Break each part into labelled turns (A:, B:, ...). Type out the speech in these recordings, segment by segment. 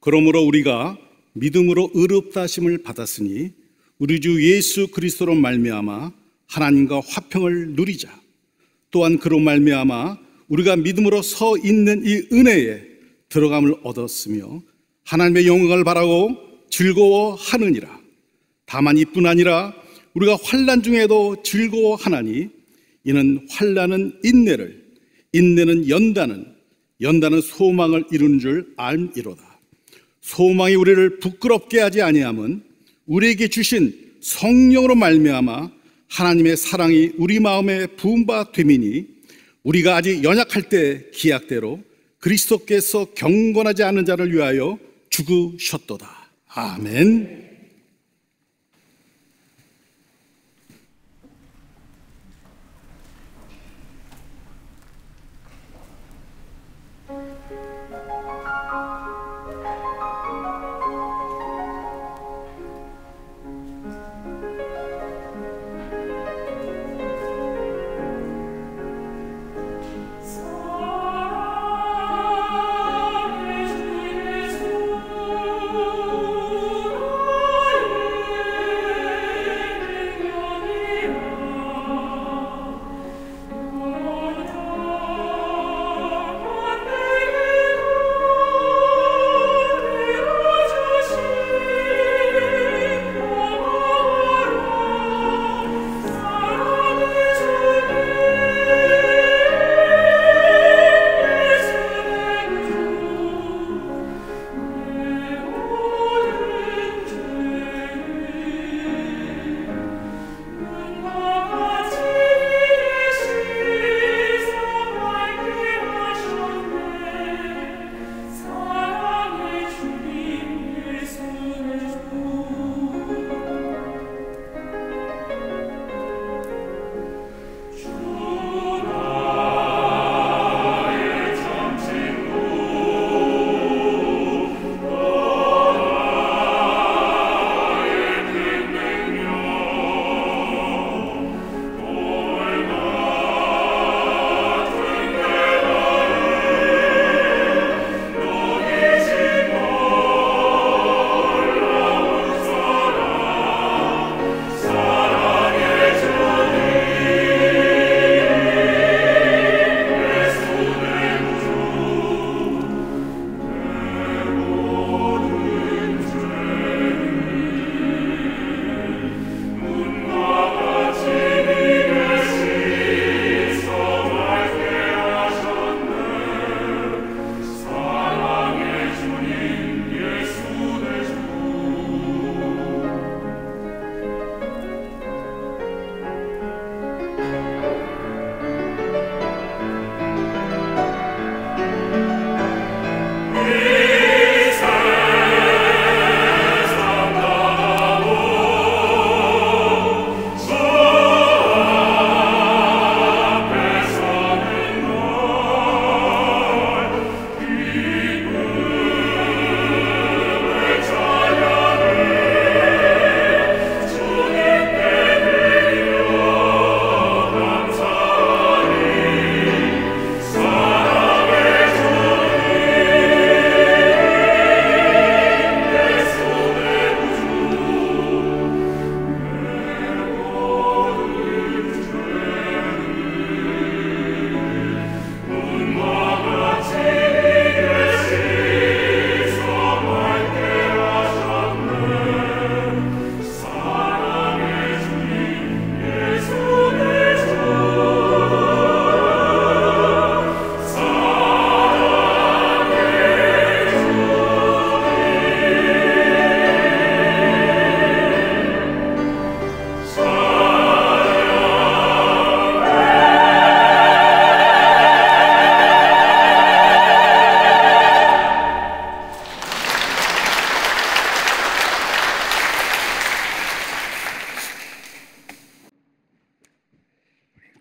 A: 그러므로 우리가 믿음으로 의롭다 하심을 받았으니 우리 주 예수 그리스도로 말미암아 하나님과 화평을 누리자. 또한 그로 말미암아 우리가 믿음으로 서 있는 이 은혜에 들어감을 얻었으며 하나님의 영광을 바라고 즐거워하느니라. 다만 이뿐 아니라 우리가 환난 중에도 즐거워하나니 이는 환난은 인내를, 인내는 연단은, 연단은 소망을 이루는 줄 알미로다. 소망이 우리를 부끄럽게 하지 아니함은 우리에게 주신 성령으로 말미암아 하나님의 사랑이 우리 마음에 부은 바 됨이니 우리가 아직 연약할 때 기약대로 그리스도께서 경건하지 않은 자를 위하여 죽으셨도다. 아멘.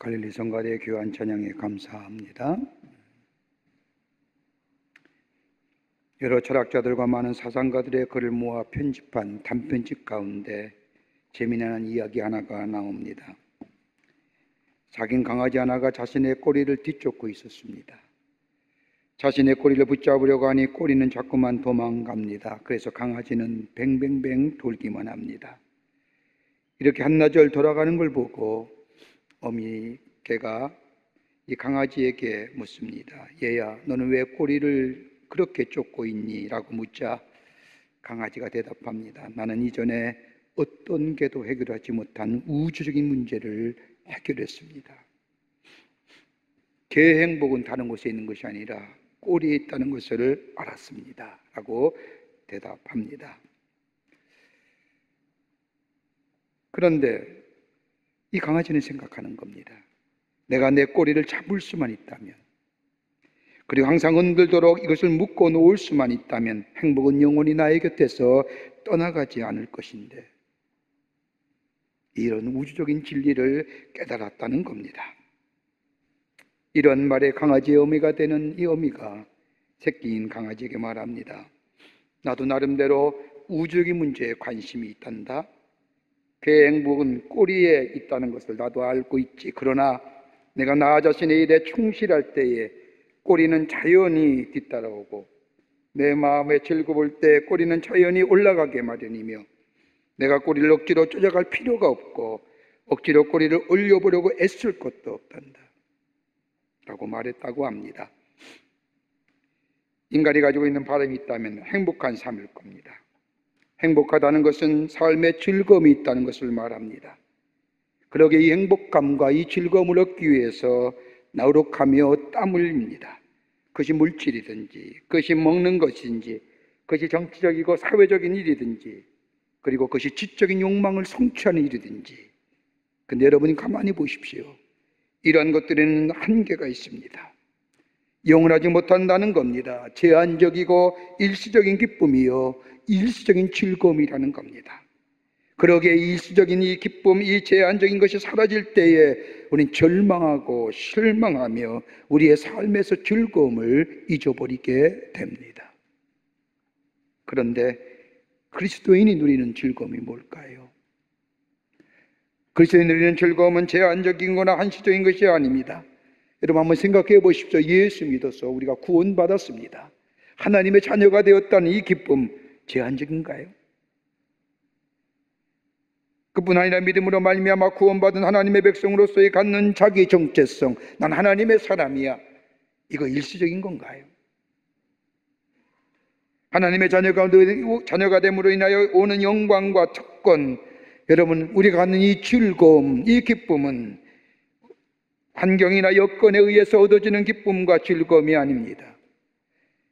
B: 갈릴리 성가대 교환 찬양에 감사합니다. 여러 철학자들과 많은 사상가들의 글을 모아 편집한 단편집 가운데 재미난 이야기 하나가 나옵니다. 작은 강아지 하나가 자신의 꼬리를 뒤쫓고 있었습니다. 자신의 꼬리를 붙잡으려고 하니 꼬리는 자꾸만 도망갑니다. 그래서 강아지는 뱅뱅뱅 돌기만 합니다. 이렇게 한나절 돌아가는 걸 보고 어미 개가 이 강아지에게 묻습니다. 얘야, 너는 왜 꼬리를 그렇게 쫓고 있니? 라고 묻자 강아지가 대답합니다. 나는 이전에 어떤 개도 해결하지 못한 우주적인 문제를 해결했습니다. 개의 행복은 다른 곳에 있는 것이 아니라 꼬리에 있다는 것을 알았습니다. 라고 대답합니다. 그런데 이 강아지는 생각하는 겁니다. 내가 내 꼬리를 잡을 수만 있다면, 그리고 항상 흔들도록 이것을 묶어 놓을 수만 있다면 행복은 영원히 나의 곁에서 떠나가지 않을 것인데, 이런 우주적인 진리를 깨달았다는 겁니다. 이런 말에 강아지의 어미가 되는 이 어미가 새끼인 강아지에게 말합니다. 나도 나름대로 우주적인 문제에 관심이 있단다. 개의 행복은 꼬리에 있다는 것을 나도 알고 있지. 그러나 내가 나 자신의 일에 충실할 때에 꼬리는 자연히 뒤따라오고, 내 마음에 즐거울 때 꼬리는 자연히 올라가게 마련이며, 내가 꼬리를 억지로 쫓아갈 필요가 없고 억지로 꼬리를 올려보려고 애쓸 것도 없단다 라고 말했다고 합니다. 인간이 가지고 있는 바람이 있다면 행복한 삶일 겁니다. 행복하다는 것은 삶에 즐거움이 있다는 것을 말합니다. 그러기에 이 행복감과 이 즐거움을 얻기 위해서 노력하며 땀을 흘립니다. 그것이 물질이든지, 그것이 먹는 것인지, 그것이 정치적이고 사회적인 일이든지, 그리고 그것이 지적인 욕망을 성취하는 일이든지. 근데 여러분이 가만히 보십시오. 이러한 것들에는 한계가 있습니다. 영원하지 못한다는 겁니다. 제한적이고 일시적인 기쁨이요, 일시적인 즐거움이라는 겁니다. 그러기에 일시적인 이 기쁨, 이 제한적인 것이 사라질 때에 우리는 절망하고 실망하며 우리의 삶에서 즐거움을 잊어버리게 됩니다. 그런데 그리스도인이 누리는 즐거움이 뭘까요? 그리스도인이 누리는 즐거움은 제한적인 거나 한시적인 것이 아닙니다. 여러분 한번 생각해 보십시오. 예수 믿어서 우리가 구원받았습니다. 하나님의 자녀가 되었다는 이 기쁨, 제한적인가요? 그뿐 아니라 믿음으로 말미암아 구원받은 하나님의 백성으로서의 갖는 자기 정체성, 난 하나님의 사람이야, 이거 일시적인 건가요? 하나님의 자녀가 됨으로 인하여 오는 영광과 특권, 여러분 우리가 갖는 이 즐거움, 이 기쁨은 환경이나 여건에 의해서 얻어지는 기쁨과 즐거움이 아닙니다.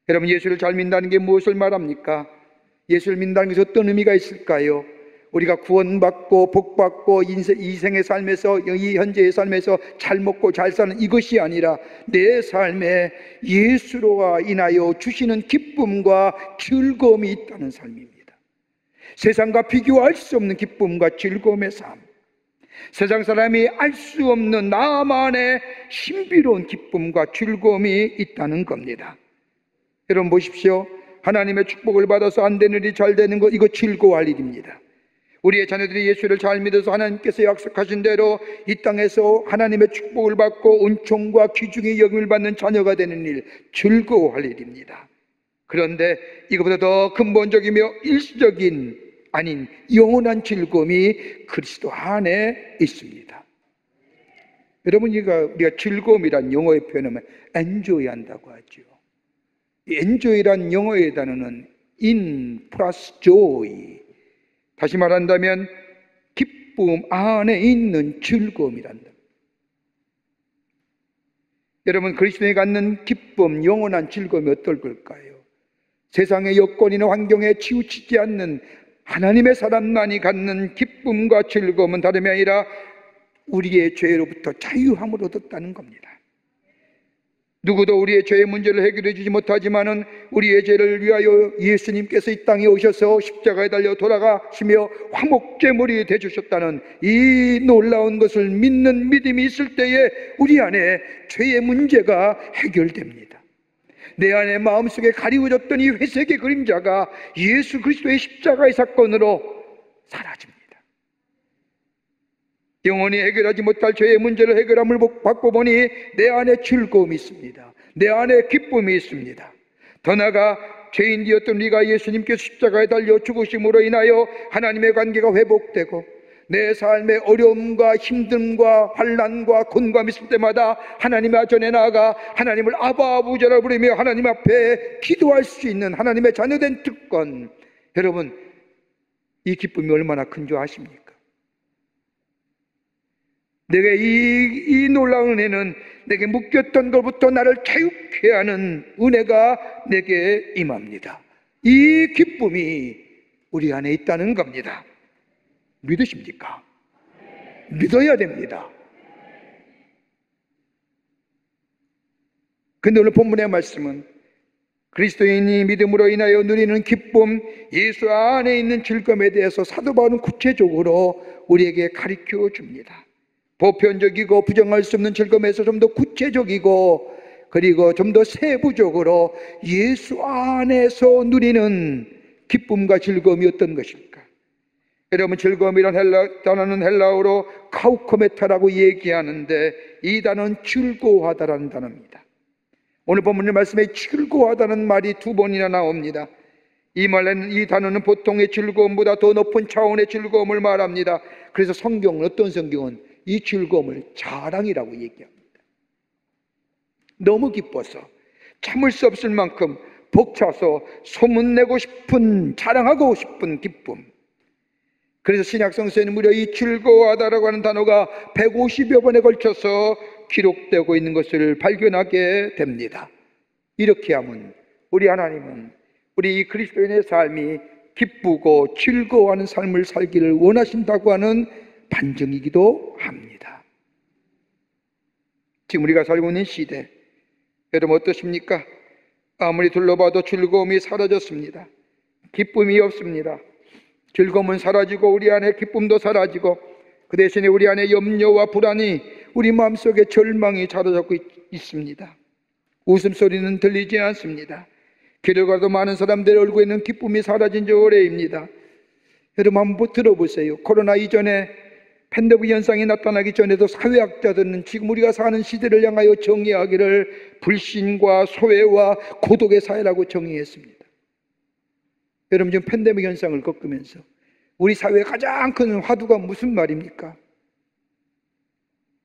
B: 여러분 예수를 잘 믿는다는 게 무엇을 말합니까? 예수를 믿는다는 것이 어떤 의미가 있을까요? 우리가 구원받고 복받고 이 생의 삶에서, 이 현재의 삶에서 잘 먹고 잘 사는 이것이 아니라 내 삶에 예수로 인하여 주시는 기쁨과 즐거움이 있다는 삶입니다. 세상과 비교할 수 없는 기쁨과 즐거움의 삶, 세상 사람이 알 수 없는 나만의 신비로운 기쁨과 즐거움이 있다는 겁니다. 여러분 보십시오. 하나님의 축복을 받아서 안 되는 일이 잘 되는 것, 이거 즐거워할 일입니다. 우리의 자녀들이 예수를 잘 믿어서 하나님께서 약속하신 대로 이 땅에서 하나님의 축복을 받고 은총과 귀중의 여김을 받는 자녀가 되는 일, 즐거워할 일입니다. 그런데 이것보다 더 근본적이며 일시적인 아닌 영원한 즐거움이 그리스도 안에 있습니다. 여러분 우리가 즐거움이란 영어의 표현하면 enjoy 한다고 하죠. enjoy란 영어의 단어는 in plus joy, 다시 말한다면 기쁨 안에 있는 즐거움이란다. 여러분 그리스도에 갖는 기쁨, 영원한 즐거움이 어떨 걸까요? 세상의 여건이나 환경에 치우치지 않는 하나님의 사람만이 갖는 기쁨과 즐거움은 다름이 아니라 우리의 죄로부터 자유함을 얻었다는 겁니다. 누구도 우리의 죄의 문제를 해결해 주지 못하지만은 우리의 죄를 위하여 예수님께서 이 땅에 오셔서 십자가에 달려 돌아가시며 화목제물이 되주셨다는 이 놀라운 것을 믿는 믿음이 있을 때에 우리 안에 죄의 문제가 해결됩니다. 내 안에 마음속에 가리워졌던 이 회색의 그림자가 예수 그리스도의 십자가의 사건으로 사라집니다. 영원히 해결하지 못할 저의 문제를 해결함을 받고 보니 내 안에 즐거움이 있습니다. 내 안에 기쁨이 있습니다. 더 나아가 죄인 되었던 우리가 예수님께서 십자가에 달려 죽으심으로 인하여 하나님의 관계가 회복되고 내 삶의 어려움과 힘듦과 환난과 곤고함이 있을 때마다 하나님의 전에 나아가 하나님을 아바 아버지라 부르며 하나님 앞에 기도할 수 있는 하나님의 자녀된 특권, 여러분 이 기쁨이 얼마나 큰 줄 아십니까? 내게 이 놀라운 은혜는 내게 묶였던 것부터 나를 자유케 하는 은혜가 내게 임합니다. 이 기쁨이 우리 안에 있다는 겁니다. 믿으십니까? 믿어야 됩니다. 근데 오늘 본문의 말씀은 그리스도인이 믿음으로 인하여 누리는 기쁨, 예수 안에 있는 즐거움에 대해서 사도 바울은 구체적으로 우리에게 가르쳐 줍니다. 보편적이고 부정할 수 없는 즐거움에서 좀 더 구체적이고 그리고 좀 더 세부적으로 예수 안에서 누리는 기쁨과 즐거움이 어떤 것일까? 여러분, 즐거움이란 단어는 헬라어로 카우코메타라고 얘기하는데 이 단어는 즐거워하다라는 단어입니다. 오늘 본문의 말씀에 즐거워하다는 말이 2번이나 나옵니다. 이 말에는 이 단어는 보통의 즐거움보다 더 높은 차원의 즐거움을 말합니다. 그래서 성경은 어떤 성경은 이 즐거움을 자랑이라고 얘기합니다. 너무 기뻐서 참을 수 없을 만큼 벅차서 소문내고 싶은, 자랑하고 싶은 기쁨. 그래서 신약성서에는 무려 이 즐거워하다라고 하는 단어가 150여 번에 걸쳐서 기록되고 있는 것을 발견하게 됩니다. 이렇게 하면 우리 하나님은 우리 이 그리스도인의 삶이 기쁘고 즐거워하는 삶을 살기를 원하신다고 하는 반증이기도 합니다. 지금 우리가 살고 있는 시대, 여러분 어떠십니까? 아무리 둘러봐도 즐거움이 사라졌습니다. 기쁨이 없습니다. 즐거움은 사라지고 우리 안에 기쁨도 사라지고 그 대신에 우리 안에 염려와 불안이, 우리 마음속에 절망이 자로잡고 있습니다. 웃음소리는 들리지 않습니다. 길을 가도 많은 사람들의 얼굴에는 기쁨이 사라진 지 오래입니다. 여러분 한번 들어보세요. 코로나 이전에 팬데믹 현상이 나타나기 전에도 사회학자들은 지금 우리가 사는 시대를 향하여 정의하기를 불신과 소외와 고독의 사회라고 정의했습니다. 여러분 지금 팬데믹 현상을 겪으면서 우리 사회의 가장 큰 화두가 무슨 말입니까?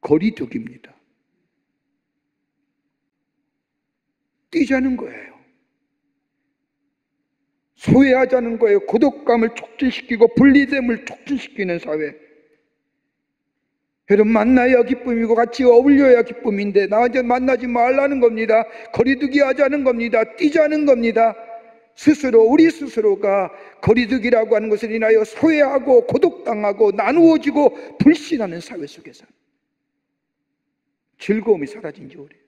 B: 거리두기입니다. 뛰자는 거예요. 소외하자는 거예요. 고독감을 촉진시키고 분리됨을 촉진시키는 사회. 여러분 만나야 기쁨이고 같이 어울려야 기쁨인데 나한테 만나지 말라는 겁니다. 거리두기 하자는 겁니다. 뛰자는 겁니다. 스스로, 우리 스스로가 거리두기라고 하는 것을 인하여 소외하고 고독당하고 나누어지고 불신하는 사회 속에서 즐거움이 사라진 지 오래요.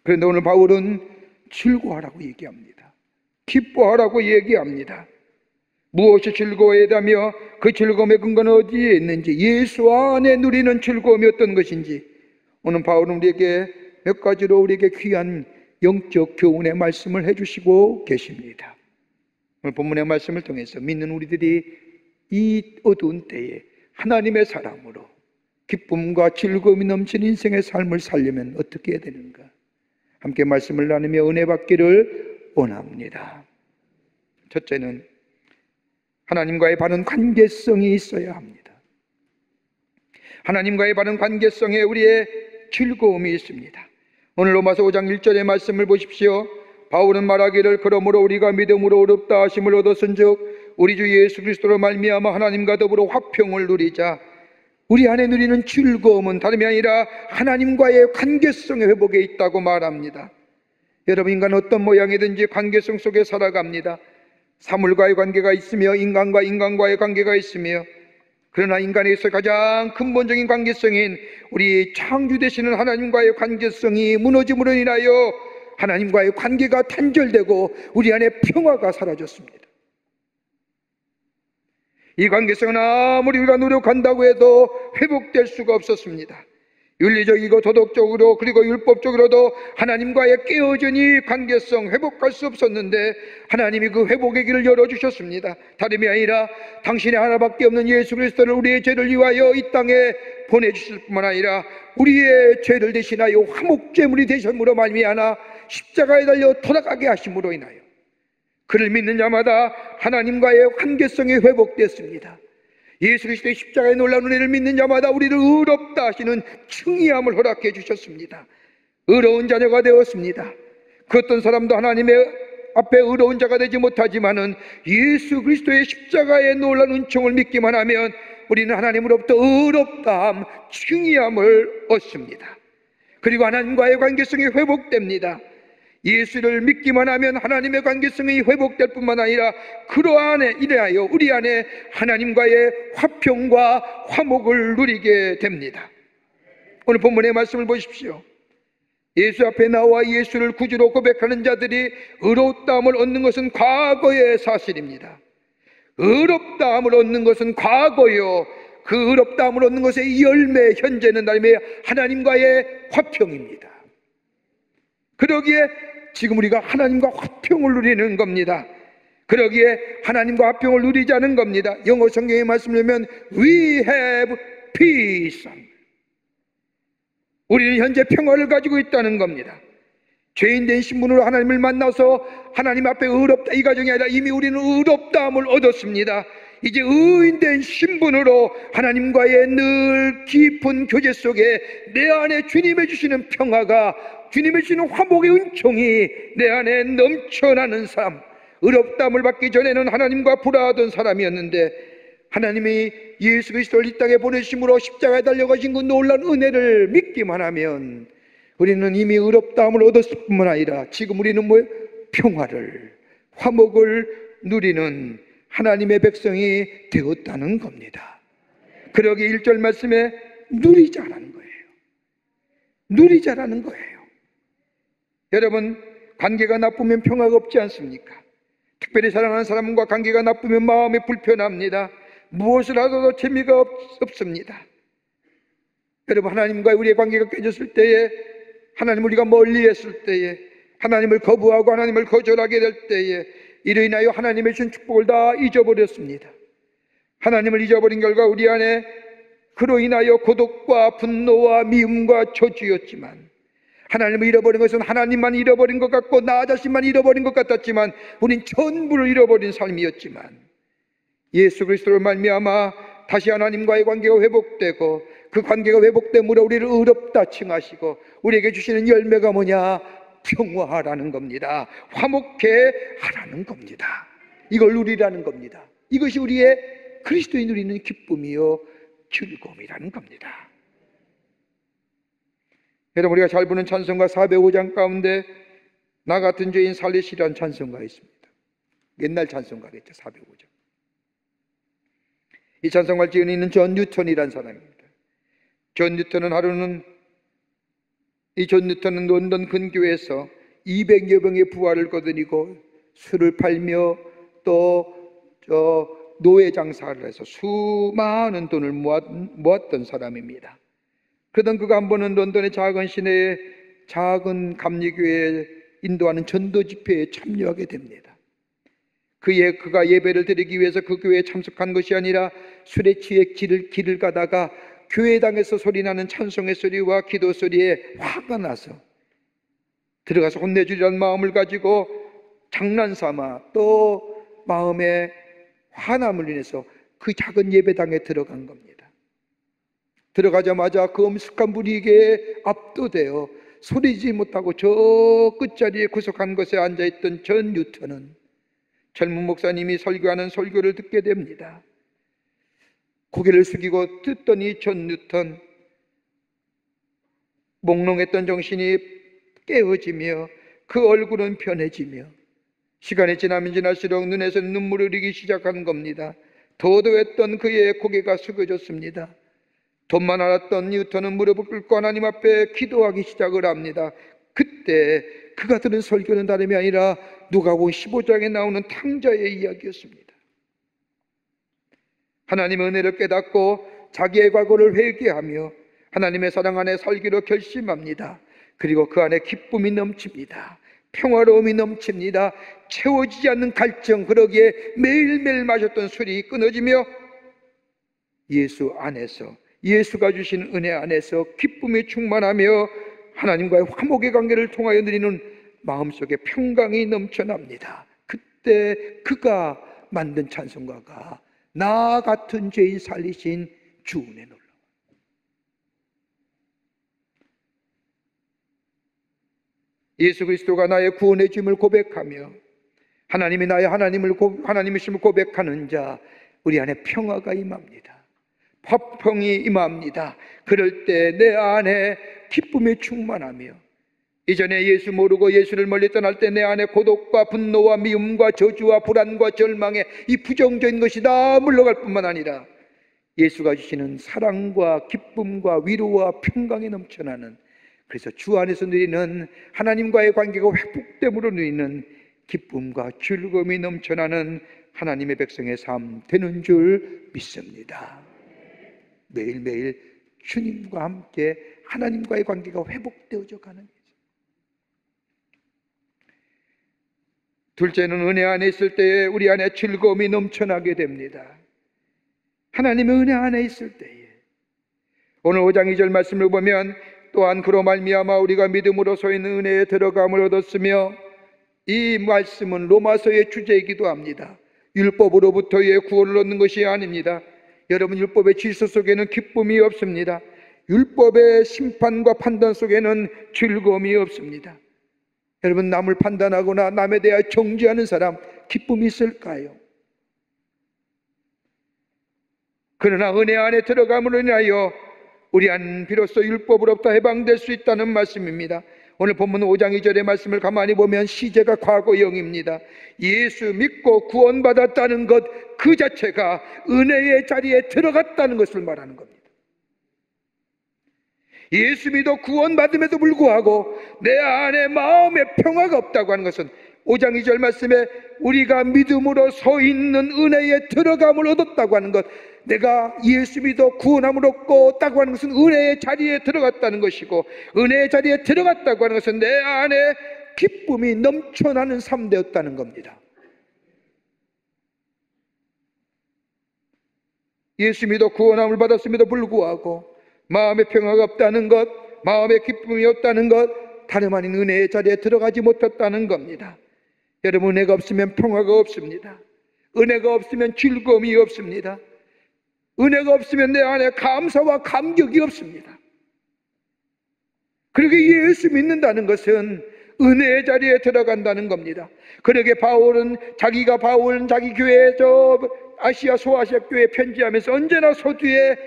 B: 그런데 오늘 바울은 즐거워하라고 얘기합니다. 기뻐하라고 얘기합니다. 무엇이 즐거워야 하며 그 즐거움의 근거는 어디에 있는지, 예수 안에 누리는 즐거움이 어떤 것인지 오늘 바울은 우리에게 몇 가지로 우리에게 귀한 영적 교훈의 말씀을 해주시고 계십니다. 오늘 본문의 말씀을 통해서 믿는 우리들이 이 어두운 때에 하나님의 사람으로 기쁨과 즐거움이 넘치는 인생의 삶을 살려면 어떻게 해야 되는가? 함께 말씀을 나누며 은혜 받기를 원합니다. 첫째는 하나님과의 바른 관계성이 있어야 합니다. 하나님과의 바른 관계성에 우리의 즐거움이 있습니다. 오늘 로마서 5장 1절의 말씀을 보십시오. 바울은 말하기를 그러므로 우리가 믿음으로 의롭다 하심을 얻었은즉 우리 주 예수 그리스도로 말미암아 하나님과 더불어 화평을 누리자. 우리 안에 누리는 즐거움은 다름이 아니라 하나님과의 관계성의 회복에 있다고 말합니다. 여러분 인간은 어떤 모양이든지 관계성 속에 살아갑니다. 사물과의 관계가 있으며 인간과 인간과의 관계가 있으며, 그러나 인간에서 가장 근본적인 관계성인 우리 창조 되시는 하나님과의 관계성이 무너짐으로 인하여 하나님과의 관계가 단절되고 우리 안에 평화가 사라졌습니다. 이 관계성은 아무리 우리가 노력한다고 해도 회복될 수가 없었습니다. 윤리적이고 도덕적으로 그리고 율법적으로도 하나님과의 깨어진 이 관계성 회복할 수 없었는데 하나님이 그 회복의 길을 열어주셨습니다. 다름이 아니라 당신의 하나밖에 없는 예수 그리스도를 우리의 죄를 위하여 이 땅에 보내주실 뿐만 아니라 우리의 죄를 대신하여 화목제물이 되심으로 말미암아 십자가에 달려 돌아가게 하심으로 인하여 그를 믿는 자마다 하나님과의 관계성이 회복됐습니다. 예수 그리스도의 십자가의 놀라운 은혜를 믿는 자마다 우리를 의롭다 하시는 칭의함을 허락해 주셨습니다. 의로운 자녀가 되었습니다. 그 어떤 사람도 하나님의 앞에 의로운 자가 되지 못하지만은 예수 그리스도의 십자가의 놀라운 은총을 믿기만 하면 우리는 하나님으로부터 의롭다함, 칭의함을 얻습니다. 그리고 하나님과의 관계성이 회복됩니다. 예수를 믿기만 하면 하나님의 관계성이 회복될 뿐만 아니라 그러한에 이래하여 우리 안에 하나님과의 화평과 화목을 누리게 됩니다. 오늘 본문의 말씀을 보십시오. 예수 앞에 나와 예수를 구주로 고백하는 자들이 의롭다함을 얻는 것은 과거의 사실입니다. 의롭다함을 얻는 것은 과거요, 그 의롭다함을 얻는 것의 열매, 현재는 하나님과의 화평입니다. 그러기에 지금 우리가 하나님과 화평을 누리는 겁니다. 그러기에 하나님과 화평을 누리자는 겁니다. 영어 성경의 말씀을 보면 We have peace. 우리는 현재 평화를 가지고 있다는 겁니다. 죄인된 신분으로 하나님을 만나서 하나님 앞에 의롭다 이 가정이 아니라 이미 우리는 의롭다함을 얻었습니다. 이제 의인된 신분으로 하나님과의 늘 깊은 교제 속에 내 안에 주님이 주시는 평화가, 주님이 주시는 화목의 은총이 내 안에 넘쳐나는 사람, 의롭다함을 받기 전에는 하나님과 불화하던 사람이었는데 하나님이 예수 그리스도를 이 땅에 보내심으로 십자가에 달려가신 그 놀라운 은혜를 믿기만 하면 우리는 이미 의롭다함을 얻었을 뿐만 아니라 지금 우리는 평화를, 화목을 누리는 하나님의 백성이 되었다는 겁니다. 그러기 1절 말씀에 누리자라는 거예요. 누리자라는 거예요. 여러분, 관계가 나쁘면 평화가 없지 않습니까? 특별히 사랑하는 사람과 관계가 나쁘면 마음이 불편합니다. 무엇을 하더라도 재미가 없습니다. 여러분, 하나님과 우리의 관계가 깨졌을 때에, 하나님 우리가 멀리했을 때에, 하나님을 거부하고 하나님을 거절하게 될 때에 이로 인하여 하나님의 주신 축복을 다 잊어버렸습니다. 하나님을 잊어버린 결과 우리 안에 그로 인하여 고독과 분노와 미움과 저주였지만, 하나님을 잃어버린 것은 하나님만 잃어버린 것 같고 나 자신만 잃어버린 것 같았지만 우린 전부를 잃어버린 삶이었지만 예수 그리스도를 말미암아 다시 하나님과의 관계가 회복되고 그 관계가 회복됨으로 우리를 의롭다 칭하시고 우리에게 주시는 열매가 뭐냐? 평화하라는 겁니다. 화목해 하라는 겁니다. 이걸 누리라는 겁니다. 이것이 우리의 그리스도의 누리는 기쁨이요 즐거움이라는 겁니다. 여러분, 우리가 잘 부르는 찬송가 405장 가운데 나 같은 죄인 살리시라는 찬송가 있습니다. 옛날 찬송가겠죠. 405장. 이 찬송가를 지은 이는 존 뉴턴이라는 사람입니다. 존 뉴턴은 런던 근교에서 200여 병의 부활을 거두니고 술을 팔며 또 노예 장사를 해서 수많은 돈을 모았던 사람입니다. 그러던 그가 한 번은 런던의 작은 시내의 작은 감리교회에 인도하는 전도 집회에 참여하게 됩니다. 그가 예배를 드리기 위해서 그 교회에 참석한 것이 아니라 술에 취해 길을 가다가 교회당에서 소리나는 찬송의 소리와 기도 소리에 화가 나서 들어가서 혼내주려는 마음을 가지고 장난삼아 또 마음에 화남을 인해서 그 작은 예배당에 들어간 겁니다. 들어가자마자 그 엄숙한 분위기에 압도되어 소리지 못하고 저 끝자리에 구석한 곳에 앉아있던 존 뉴턴은 젊은 목사님이 설교하는 설교를 듣게 됩니다. 고개를 숙이고 듣더니 존 뉴턴 몽롱했던 정신이 깨어지며 그 얼굴은 편해지며 시간이 지나면 지날수록 눈에서 눈물을 흘리기 시작하는 겁니다. 도도했던 그의 고개가 숙여졌습니다. 돈만 알았던 뉴턴은 무릎을 꿇고 하나님 앞에 기도하기 시작을 합니다. 그때 그가 들은 설교는 다름이 아니라 누가복음 15장에 나오는 탕자의 이야기였습니다. 하나님의 은혜를 깨닫고 자기의 과거를 회개하며 하나님의 사랑 안에 살기로 결심합니다. 그리고 그 안에 기쁨이 넘칩니다. 평화로움이 넘칩니다. 채워지지 않는 갈증, 그러기에 매일매일 마셨던 술이 끊어지며 예수 안에서, 예수가 주신 은혜 안에서 기쁨이 충만하며 하나님과의 화목의 관계를 통하여 누리는 마음속에 평강이 넘쳐납니다. 그때 그가 만든 찬송가가 나 같은 죄인 살리신 주 은혜 놀라워. 예수 그리스도가 나의 구원의 주임을 고백하며 하나님이 나의 하나님이심을 고백하는 자, 우리 안에 평화가 임합니다. 화평이 임합니다. 그럴 때 내 안에 기쁨이 충만하며, 이전에 예수 모르고 예수를 멀리 떠날 때 내 안에 고독과 분노와 미움과 저주와 불안과 절망의 이 부정적인 것이 다 물러갈 뿐만 아니라 예수가 주시는 사랑과 기쁨과 위로와 평강이 넘쳐나는, 그래서 주 안에서 누리는 하나님과의 관계가 회복됨으로 누리는 기쁨과 즐거움이 넘쳐나는 하나님의 백성의 삶 되는 줄 믿습니다. 매일매일 주님과 함께 하나님과의 관계가 회복되어져 가는 거죠. 둘째는 은혜 안에 있을 때에 우리 안에 즐거움이 넘쳐나게 됩니다. 하나님의 은혜 안에 있을 때에, 오늘 5장 2절 말씀을 보면 또한 그로 말미암아 우리가 믿음으로 서 있는 은혜에 들어감을 얻었으며, 이 말씀은 로마서의 주제이기도 합니다. 율법으로부터의 구원을 얻는 것이 아닙니다. 여러분, 율법의 질서 속에는 기쁨이 없습니다. 율법의 심판과 판단 속에는 즐거움이 없습니다. 여러분, 남을 판단하거나 남에 대하여 정죄하는 사람 기쁨이 있을까요? 그러나 은혜 안에 들어감으로 인하여 우리 안 비로소 율법으로부터 해방될 수 있다는 말씀입니다. 오늘 본문 5장 2절의 말씀을 가만히 보면 시제가 과거형입니다. 예수 믿고 구원받았다는 것 그 자체가 은혜의 자리에 들어갔다는 것을 말하는 겁니다. 예수 믿어 구원받음에도 불구하고 내 안에 마음에 평화가 없다고 하는 것은 5장 2절 말씀에 우리가 믿음으로 서 있는 은혜에 들어감을 얻었다고 하는 것, 내가 예수 믿어 구원함을 얻고 하는 것은 은혜의 자리에 들어갔다는 것이고, 은혜의 자리에 들어갔다고 하는 것은 내 안에 기쁨이 넘쳐나는 삶 되었다는 겁니다. 예수 믿어 구원함을 받았음에도 불구하고 마음에 평화가 없다는 것, 마음에 기쁨이 없다는 것, 다름 아닌 은혜의 자리에 들어가지 못했다는 겁니다. 여러분, 은혜가 없으면 평화가 없습니다. 은혜가 없으면 즐거움이 없습니다. 은혜가 없으면 내 안에 감사와 감격이 없습니다. 그러게 예수 믿는다는 것은 은혜의 자리에 들어간다는 겁니다. 그러게 자기가 자기 교회 아시아 소아시아 교회에 편지하면서 언제나 서두에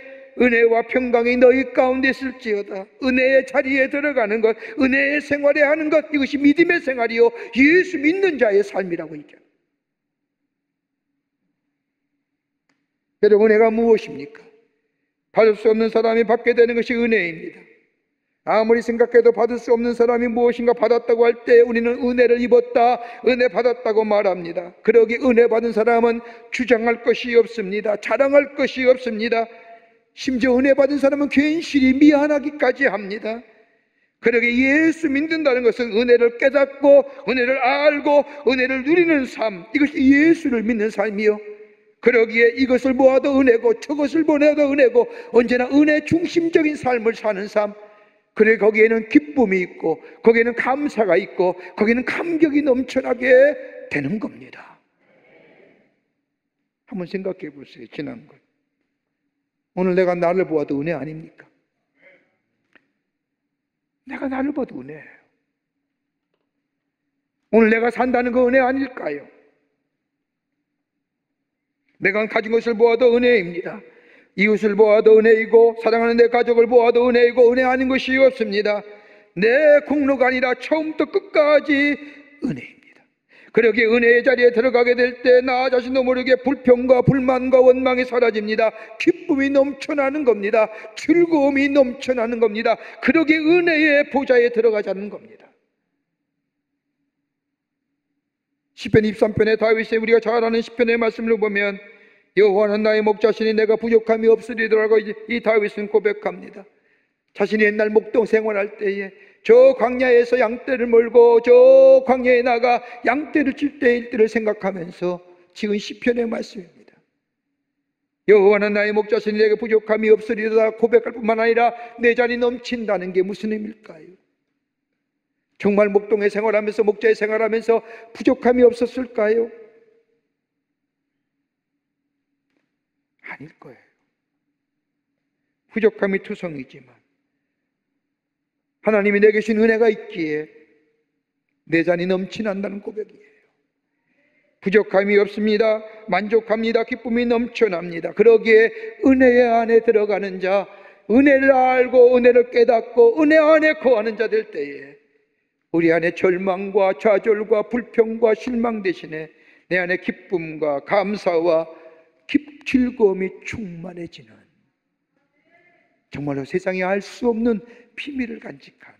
B: 은혜와 평강이 너희 가운데 있을지어다. 은혜의 자리에 들어가는 것, 은혜의 생활에 하는 것, 이것이 믿음의 생활이요 예수 믿는 자의 삶이라고 얘기합니다. 여러분, 은혜가 무엇입니까? 받을 수 없는 사람이 받게 되는 것이 은혜입니다. 아무리 생각해도 받을 수 없는 사람이 무엇인가 받았다고 할 때 우리는 은혜를 입었다, 은혜 받았다고 말합니다. 그러기 은혜 받은 사람은 주장할 것이 없습니다. 자랑할 것이 없습니다. 심지어 은혜 받은 사람은 괜시리 미안하기까지 합니다. 그러게 예수 믿는다는 것은 은혜를 깨닫고 은혜를 알고 은혜를 누리는 삶, 이것이 예수를 믿는 삶이요, 그러기에 이것을 모아도 은혜고 저것을 보내도 은혜고 언제나 은혜 중심적인 삶을 사는 삶, 그래 거기에는 기쁨이 있고 거기에는 감사가 있고 거기에는 감격이 넘쳐나게 되는 겁니다. 한번 생각해 보세요. 지난 것, 오늘 내가 나를 보아도 은혜 아닙니까? 내가 나를 봐도 은혜예요. 오늘 내가 산다는 거 은혜 아닐까요? 내가 가진 것을 보아도 은혜입니다. 이웃을 보아도 은혜이고 사랑하는 내 가족을 보아도 은혜이고 은혜 아닌 것이 없습니다. 내 공로가 아니라 처음부터 끝까지 은혜입니다. 그러기에 은혜의 자리에 들어가게 될 때 나 자신도 모르게 불평과 불만과 원망이 사라집니다. 기쁨이 넘쳐나는 겁니다. 즐거움이 넘쳐나는 겁니다. 그러기에 은혜의 보좌에 들어가자는 겁니다. 시편 23편의 다윗의 우리가 잘 아는 시편의 말씀을 보면 여호와는 나의 목자시니 내가 부족함이 없으리라고 이 다윗은 고백합니다. 자신이 옛날 목동 생활할 때에 저 광야에서 양떼를 몰고 저 광야에 나가 양떼를 칠 때일 때를 생각하면서 지은 시편의 말씀입니다. 여호와는 나의 목자시니 내게 부족함이 없으리로다 고백할 뿐만 아니라 내 잔이 넘친다는 게 무슨 의미일까요? 정말 목동에 생활하면서 목자에 생활하면서 부족함이 없었을까요? 아닐 거예요. 부족함이 투성이지만 하나님이 내게 주신 은혜가 있기에 내 잔이 넘친한다는 고백이에요. 부족함이 없습니다. 만족합니다. 기쁨이 넘쳐납니다. 그러기에 은혜 안에 들어가는 자, 은혜를 알고 은혜를 깨닫고 은혜 안에 거하는 자 될 때에 우리 안에 절망과 좌절과 불평과 실망 대신에 내 안에 기쁨과 감사와 즐거움이 충만해지는, 정말로 세상이 알 수 없는 비밀을 간직한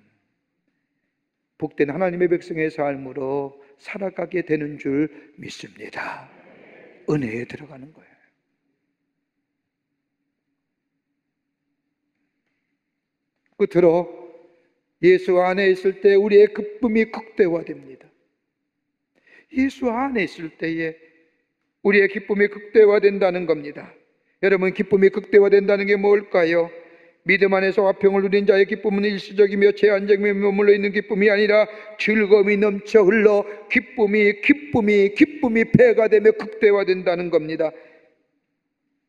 B: 복된 하나님의 백성의 삶으로 살아가게 되는 줄 믿습니다. 은혜에 들어가는 거예요. 끝으로 예수 안에 있을 때 우리의 기쁨이 극대화됩니다. 예수 안에 있을 때에 우리의 기쁨이 극대화된다는 겁니다. 여러분, 기쁨이 극대화된다는 게 뭘까요? 믿음 안에서 화평을 누린 자의 기쁨은 일시적이며 제한적이며 머물러 있는 기쁨이 아니라 즐거움이 넘쳐 흘러 기쁨이 배가 되며 극대화된다는 겁니다.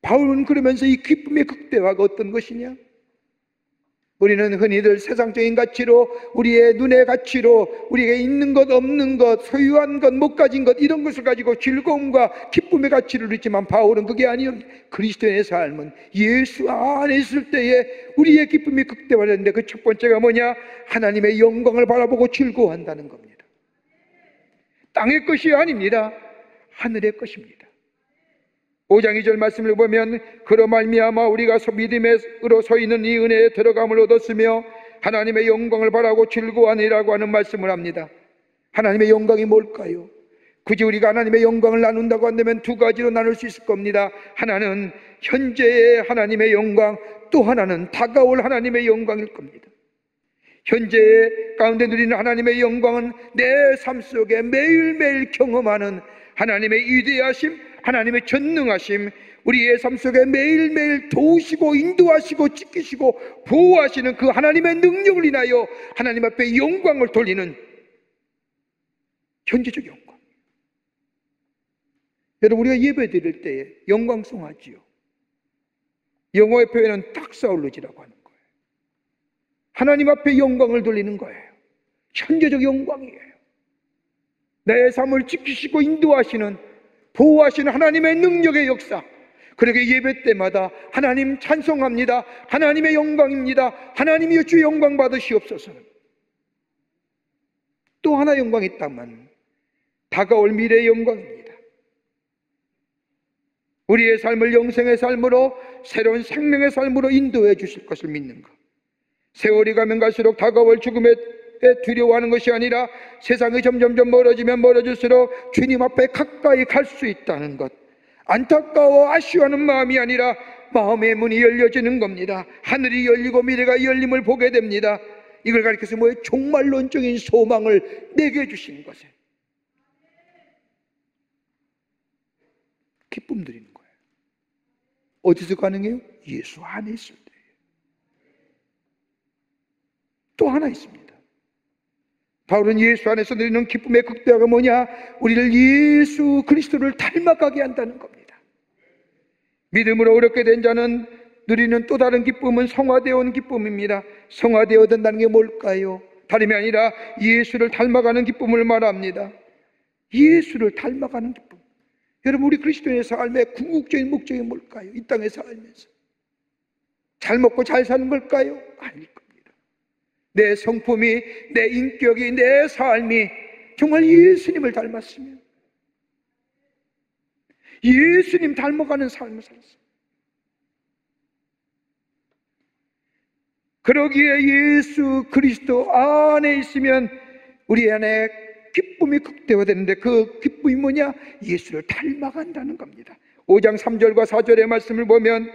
B: 바울은 그러면서 이 기쁨의 극대화가 어떤 것이냐? 우리는 흔히들 세상적인 가치로, 우리의 눈의 가치로 우리에게 있는 것 없는 것, 소유한 것 못 가진 것, 이런 것을 가지고 즐거움과 기쁨의 가치를 누리지만 바울은 그게 아니요, 그리스도인의 삶은 예수 안에 있을 때에 우리의 기쁨이 극대화되는데 그 첫 번째가 뭐냐? 하나님의 영광을 바라보고 즐거워한다는 겁니다. 땅의 것이 아닙니다. 하늘의 것입니다. 5장 2절 말씀을 보면 그로 말미암아 우리가 믿음으로 서 있는 이 은혜에 들어감을 얻었으며 하나님의 영광을 바라고 즐거워하니라고 하는 말씀을 합니다. 하나님의 영광이 뭘까요? 굳이 우리가 하나님의 영광을 나눈다고 한다면 두 가지로 나눌 수 있을 겁니다. 하나는 현재의 하나님의 영광, 또 하나는 다가올 하나님의 영광일 겁니다. 현재 가운데 누리는 하나님의 영광은 내 삶 속에 매일매일 경험하는 하나님의 위대하심, 하나님의 전능하심, 우리의 삶 속에 매일매일 도우시고 인도하시고 지키시고 보호하시는 그 하나님의 능력을 인하여 하나님 앞에 영광을 돌리는 현재적 영광. 여러분, 우리가 예배 드릴 때에 영광송하지요. 영어의 표현은 닥사울루지라고 하는 거예요. 하나님 앞에 영광을 돌리는 거예요. 현재적 영광이에요. 내 삶을 지키시고 인도하시는, 보호하시는 하나님의 능력의 역사. 그러게 예배 때마다 하나님 찬송합니다. 하나님의 영광입니다. 하나님이여 주 영광 받으시옵소서. 또 하나 영광이 있다면 다가올 미래의 영광입니다. 우리의 삶을 영생의 삶으로, 새로운 생명의 삶으로 인도해 주실 것을 믿는 것. 세월이 가면 갈수록 다가올 죽음에 두려워하는 것이 아니라 세상이 점점점 멀어지면 멀어질수록 주님 앞에 가까이 갈 수 있다는 것. 안타까워 아쉬워하는 마음이 아니라 마음의 문이 열려지는 겁니다. 하늘이 열리고 미래가 열림을 보게 됩니다. 이걸 가리켜서 뭐예요? 종말론적인 소망을 내게 주시는 것에 기쁨 드리는 거예요. 어디서 가능해요? 예수 안에 있을 때. 또 하나 있습니다. 바울은 예수 안에서 누리는 기쁨의 극대화가 뭐냐? 우리를 예수 그리스도를 닮아가게 한다는 겁니다. 믿음으로 어렵게 된 자는 누리는 또 다른 기쁨은 성화되어 온 기쁨입니다. 성화되어 된다는 게 뭘까요? 다름이 아니라 예수를 닮아가는 기쁨을 말합니다. 예수를 닮아가는 기쁨. 여러분, 우리 그리스도인의 삶의 궁극적인 목적이 뭘까요? 이 땅에 살면서 잘 먹고 잘 사는 걸까요? 아닐 겁니다. 내 성품이, 내 인격이, 내 삶이 정말 예수님을 닮았으면, 예수님 닮아가는 삶을 살았어요. 그러기에 예수 그리스도 안에 있으면 우리 안에 기쁨이 극대화되는데 그 기쁨이 뭐냐? 예수를 닮아간다는 겁니다. 5장 3절과 4절의 말씀을 보면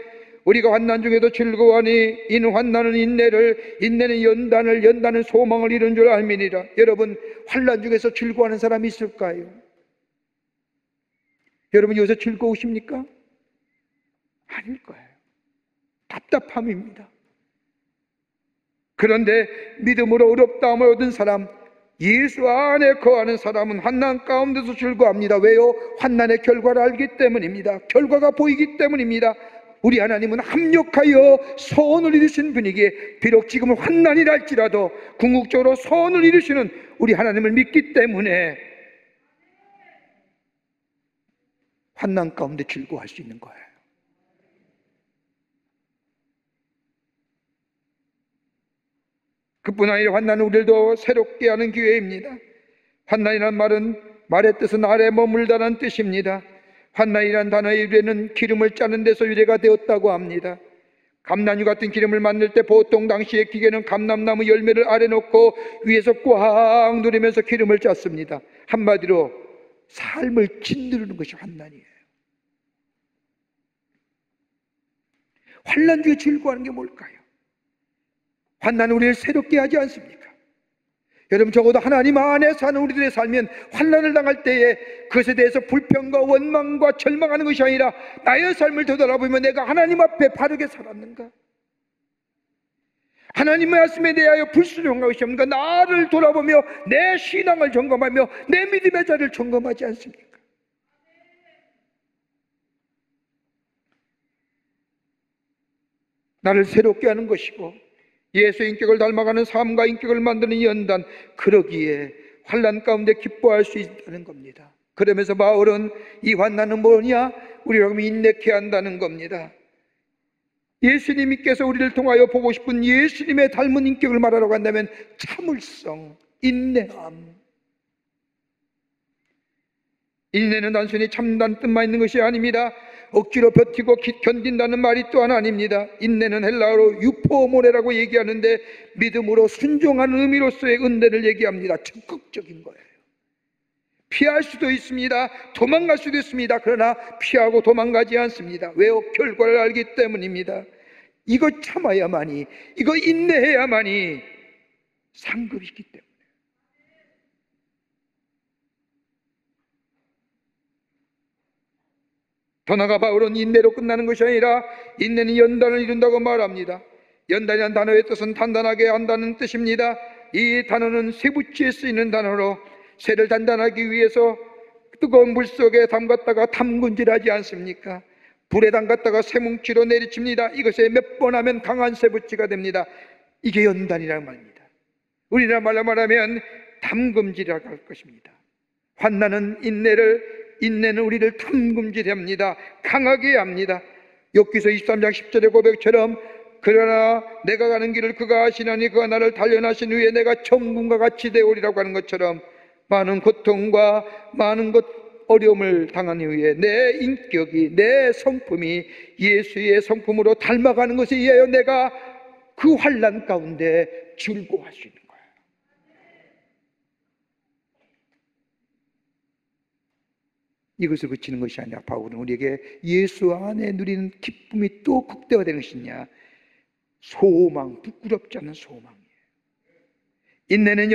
B: 우리가 환난 중에도 즐거워하니 이는 환난은 인내를, 인내는 연단을, 연단은 소망을 이룬 줄 알미니라. 여러분, 환난 중에서 즐거워하는 사람이 있을까요? 여러분 요새 즐거우십니까? 아닐 거예요. 답답함입니다. 그런데 믿음으로 의롭다함을 얻은 사람, 예수 안에 거하는 사람은 환난 가운데서 즐거워합니다. 왜요? 환난의 결과를 알기 때문입니다. 결과가 보이기 때문입니다. 우리 하나님은 합력하여 선을 이루신 분이기에 비록 지금은 환난이랄지라도 궁극적으로 선을 이루시는 우리 하나님을 믿기 때문에 환난 가운데 즐거워할 수 있는 거예요. 그뿐 아니라 환난은 우리들도 새롭게 하는 기회입니다. 환난이라는 말은 말의 뜻은 아래 머물다는 뜻입니다. 환난이라는 단어의 유래는 기름을 짜는 데서 유래가 되었다고 합니다. 감나무 같은 기름을 만들 때 보통 당시의 기계는 감람나무 열매를 아래 놓고 위에서 꽉 누르면서 기름을 짰습니다. 한마디로 삶을 짓누르는 것이 환난이에요. 환난 중에 즐거워하는 게 뭘까요? 환난은 우리를 새롭게 하지 않습니까? 여러분, 적어도 하나님 안에 사는 우리들의 삶은 환난을 당할 때에 그것에 대해서 불평과 원망과 절망하는 것이 아니라 나의 삶을 되돌아보면 내가 하나님 앞에 바르게 살았는가? 하나님의 말씀에 대하여 불순종한 것이 없는가? 나를 돌아보며 내 신앙을 점검하며 내 믿음의 자리를 점검하지 않습니까? 나를 새롭게 하는 것이고 예수의 인격을 닮아가는 삶과 인격을 만드는 연단, 그러기에 환난 가운데 기뻐할 수 있다는 겁니다. 그러면서 바울은 이 환난은 뭐냐? 우리가 인내케 한다는 겁니다. 예수님께서 우리를 통하여 보고 싶은 예수님의 닮은 인격을 말하라고 한다면 참을성, 인내함. 인내는 단순히 참는 뜻만 있는 것이 아닙니다. 억지로 버티고 견딘다는 말이 또한 아닙니다. 인내는 헬라어로 유포모네라고 얘기하는데 믿음으로 순종하는 의미로서의 은혜를 얘기합니다. 적극적인 거예요. 피할 수도 있습니다. 도망갈 수도 있습니다. 그러나 피하고 도망가지 않습니다. 왜요? 결과를 알기 때문입니다. 이거 참아야만이, 이거 인내해야만이 상급이 있기 때문에. 더 나아가 바울은 인내로 끝나는 것이 아니라 인내는 연단을 이룬다고 말합니다. 연단이라는 단어의 뜻은 단단하게 한다는 뜻입니다. 이 단어는 쇠붙이에 쓰이는 단어로 쇠를 단단하기 위해서 뜨거운 물 속에 담갔다가 담근질하지 않습니까? 불에 담갔다가 쇠뭉치로 내리칩니다. 이것에 몇 번 하면 강한 쇠붙이가 됩니다. 이게 연단이라는 말입니다. 우리나라 말로 말하면 담금질이라고 할 것입니다. 환난은 인내는 우리를 탐금질합니다. 강하게 합니다. 욥기서 23장 10절의 고백처럼 그러나 내가 가는 길을 그가 아시나니 그가 나를 단련하신 후에 내가 천군과 같이 되오리라고 하는 것처럼 많은 고통과 많은 어려움을 당한 이후에 내 인격이, 내 성품이 예수의 성품으로 닮아가는 것에 의하여 내가 그 환난 가운데 즐거워할 수 있는 거예요. 이것을 그치는 것이 아니라 바울은 우리에게 예수 안에 누리는 기쁨이 또 극대화되는 것이냐? 소망, 부끄럽지 않은 소망이에요. 인내는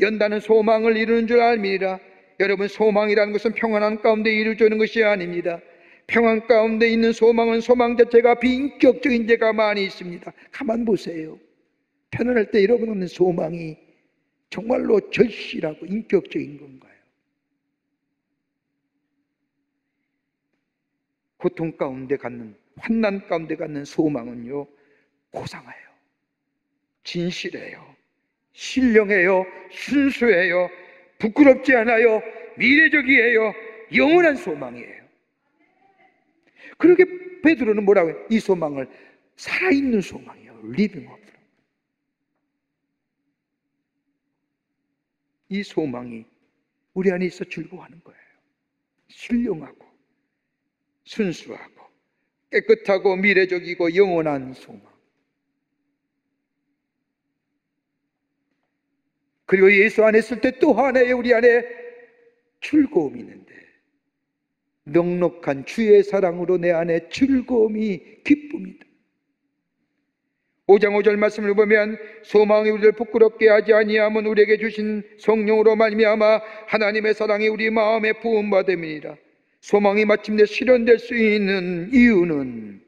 B: 연단은 소망을 이루는 줄 알미니라. 여러분, 소망이라는 것은 평안한 가운데 이루어지는 것이 아닙니다. 평안 가운데 있는 소망은 소망 자체가 비인격적인 죄가 많이 있습니다. 가만 보세요. 편안할 때 여러분 없는 소망이 정말로 절실하고 인격적인 건가요? 고통 가운데 갖는, 환난 가운데 갖는 소망은요, 고상해요, 진실해요, 신령해요, 순수해요, 부끄럽지 않아요, 미래적이에요, 영원한 소망이에요. 그렇게 베드로는 뭐라고 해요? 이 소망을 살아있는 소망이에요. 리빙 호프. 이 소망이 우리 안에 있어 즐거워하는 거예요. 신령하고 순수하고 깨끗하고 미래적이고 영원한 소망. 그리고 예수 안에 있을 때 또 하나의 우리 안에 즐거움이 있는데, 넉넉한 주의 사랑으로 내 안에 즐거움이 기쁨이다. 5장 5절 말씀을 보면 소망이 우리를 부끄럽게 하지 아니함은 우리에게 주신 성령으로 말미암아 하나님의 사랑이 우리 마음에 부음받음이니라. 소망이 마침내 실현될 수 있는 이유는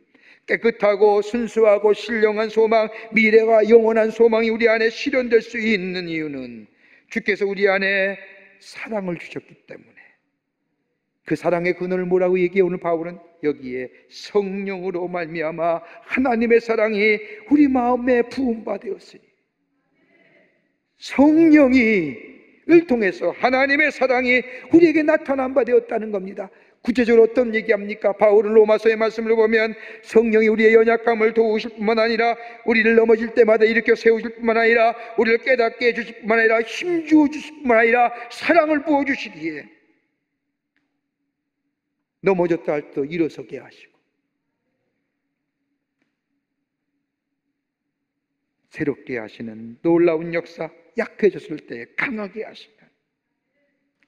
B: 깨끗하고 순수하고 신령한 소망, 미래가 영원한 소망이 우리 안에 실현될 수 있는 이유는 주께서 우리 안에 사랑을 주셨기 때문에. 그 사랑의 근원을 뭐라고 얘기해? 오늘 바울은 여기에 성령으로 말미암아 하나님의 사랑이 우리 마음에 부음받았으니, 성령이를 통해서 하나님의 사랑이 우리에게 나타난 바 되었다는 겁니다. 구체적으로 어떤 얘기합니까? 바울은 로마서의 말씀을 보면 성령이 우리의 연약함을 도우실 뿐만 아니라 우리를 넘어질 때마다 일으켜 세우실 뿐만 아니라 우리를 깨닫게 해주실 뿐만 아니라 힘주어 주실 뿐만 아니라 사랑을 부어주시기에 넘어졌다 할 때 일어서게 하시고 새롭게 하시는 놀라운 역사, 약해졌을 때 강하게 하시는,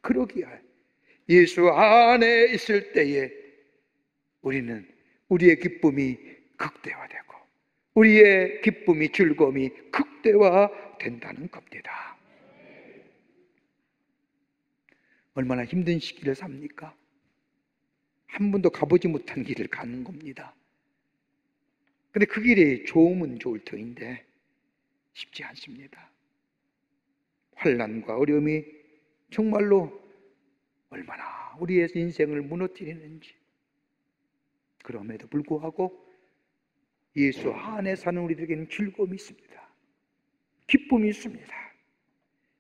B: 그러기에 예수 안에 있을 때에 우리는 우리의 기쁨이 극대화되고 우리의 기쁨이 즐거움이 극대화된다는 겁니다. 얼마나 힘든 시기를 삽니까? 한 번도 가보지 못한 길을 가는 겁니다. 근데 그 길이 좋으면 좋을 터인데 쉽지 않습니다. 환난과 어려움이 정말로 얼마나 우리의 인생을 무너뜨리는지. 그럼에도 불구하고 예수 안에 사는 우리들에게는 즐거움이 있습니다. 기쁨이 있습니다.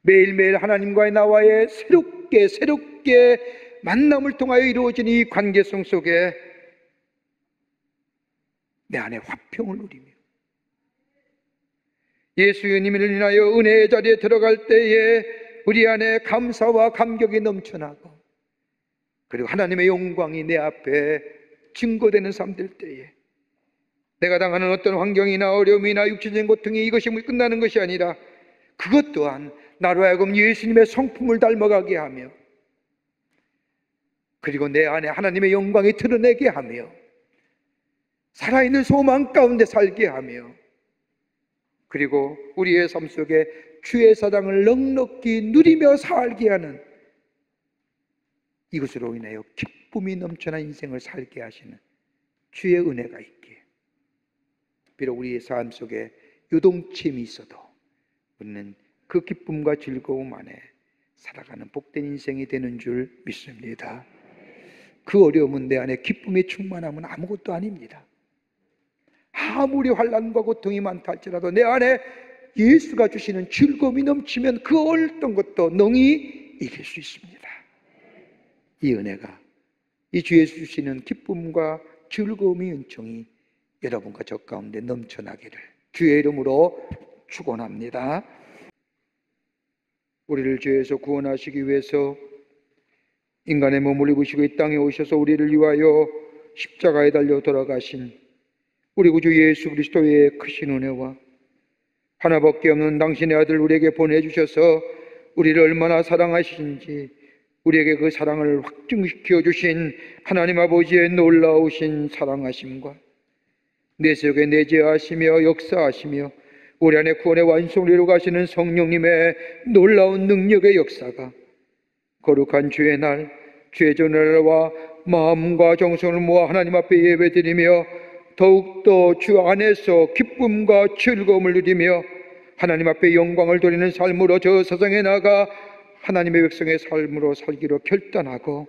B: 매일매일 하나님과의 나와의 새롭게 만남을 통하여 이루어진 이 관계성 속에 내 안에 화평을 누리며 예수님을 인하여 은혜의 자리에 들어갈 때에 우리 안에 감사와 감격이 넘쳐나고 그리고 하나님의 영광이 내 앞에 증거되는 삶 될 때에 내가 당하는 어떤 환경이나 어려움이나 육체적인 고통이 이것이 끝나는 것이 아니라 그것 또한 나로 하여금 예수님의 성품을 닮아가게 하며 그리고 내 안에 하나님의 영광이 드러내게 하며 살아있는 소망 가운데 살게 하며 그리고 우리의 삶 속에 주의 사랑을 넉넉히 누리며 살게 하는, 이것으로 인하여 기쁨이 넘쳐난 인생을 살게 하시는 주의 은혜가 있기에 비록 우리의 삶 속에 요동침이 있어도 우리는 그 기쁨과 즐거움 안에 살아가는 복된 인생이 되는 줄 믿습니다. 그 어려움은 내 안에 기쁨이 충만하면 아무것도 아닙니다. 아무리 환난과 고통이 많다 할지라도 내 안에 예수가 주시는 즐거움이 넘치면 그 어떤 것도 능히 이길 수 있습니다. 이 은혜가, 이 주 예수 주시는 기쁨과 즐거움의 은총이 여러분과 저 가운데 넘쳐나기를 주의 이름으로 축원합니다. 우리를 죄에서 구원하시기 위해서 인간의 몸을 입으시고 이 땅에 오셔서 우리를 위하여 십자가에 달려 돌아가신 우리 구주 예수 그리스도의 크신 은혜와 하나밖에 없는 당신의 아들 우리에게 보내주셔서 우리를 얼마나 사랑하시는지 우리에게 그 사랑을 확증시켜 주신 하나님 아버지의 놀라우신 사랑하심과 내세역에 내재하시며 역사하시며 우리 안에 구원의 완성을 이루가시는 성령님의 놀라운 능력의 역사가 거룩한 주의 날, 주의 전날과 마음과 정성을 모아 하나님 앞에 예배드리며 더욱더 주 안에서 기쁨과 즐거움을 누리며 하나님 앞에 영광을 돌리는 삶으로 저 세상에 나가 하나님의 백성의 삶으로 살기로 결단하고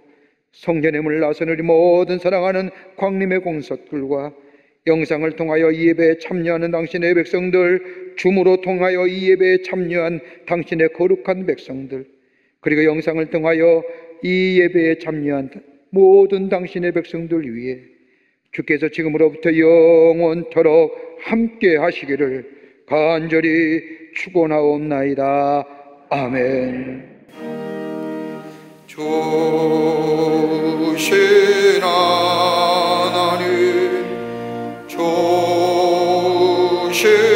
B: 성전의 나선 우리 모든 사랑하는 광림의 공석들과 영상을 통하여 이 예배에 참여하는 당신의 백성들, 줌으로 통하여 이 예배에 참여한 당신의 거룩한 백성들, 그리고 영상을 통하여 이 예배에 참여한 모든 당신의 백성들 위해 주께서 지금으로부터 영원토록 함께 하시기를 간절히 축원하옵나이다. 아멘.
C: 주신 하나님, 주신